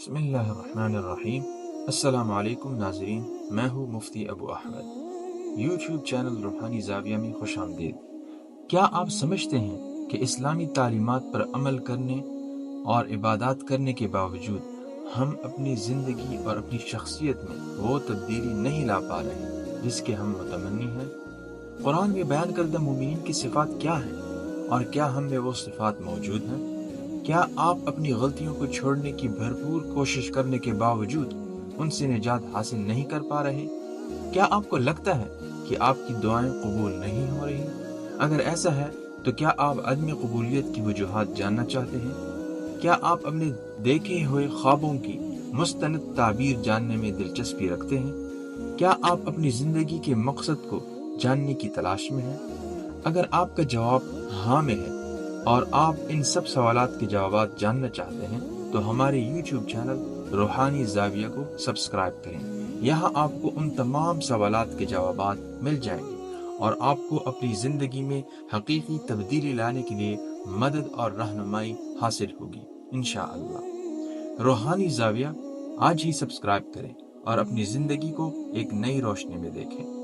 بسم اللہ الرحمن الرحیم۔ السلام علیکم ناظرین، میں ہوں مفتی ابو احمد۔ یوٹیوب چینل روحانی زاویہ میں خوش آمدید۔ کیا آپ سمجھتے ہیں کہ اسلامی تعلیمات پر عمل کرنے اور عبادات کرنے کے باوجود ہم اپنی زندگی اور اپنی شخصیت میں وہ تبدیلی نہیں لا پا رہے جس کے ہم متمنی ہیں؟ قرآن میں بیان کردہ مومنین کی صفات کیا ہیں اور کیا ہم میں وہ صفات موجود ہیں؟ کیا آپ اپنی غلطیوں کو چھوڑنے کی بھرپور کوشش کرنے کے باوجود ان سے نجات حاصل نہیں کر پا رہے؟ کیا آپ کو لگتا ہے کہ آپ کی دعائیں قبول نہیں ہو رہی؟ اگر ایسا ہے تو کیا آپ عدم قبولیت کی وجوہات جاننا چاہتے ہیں؟ کیا آپ اپنے دیکھے ہوئے خوابوں کی مستند تعبیر جاننے میں دلچسپی رکھتے ہیں؟ کیا آپ اپنی زندگی کے مقصد کو جاننے کی تلاش میں ہیں؟ اگر آپ کا جواب ہاں میں ہے اور آپ ان سب سوالات کے جوابات جاننا چاہتے ہیں تو ہمارے یوٹیوب چینل روحانی زاویہ کو سبسکرائب کریں۔ یہاں آپ کو ان تمام سوالات کے جوابات مل جائیں گے اور آپ کو اپنی زندگی میں حقیقی تبدیلی لانے کے لیے مدد اور رہنمائی حاصل ہوگی انشاءاللہ۔ روحانی زاویہ آج ہی سبسکرائب کریں اور اپنی زندگی کو ایک نئی روشنی میں دیکھیں۔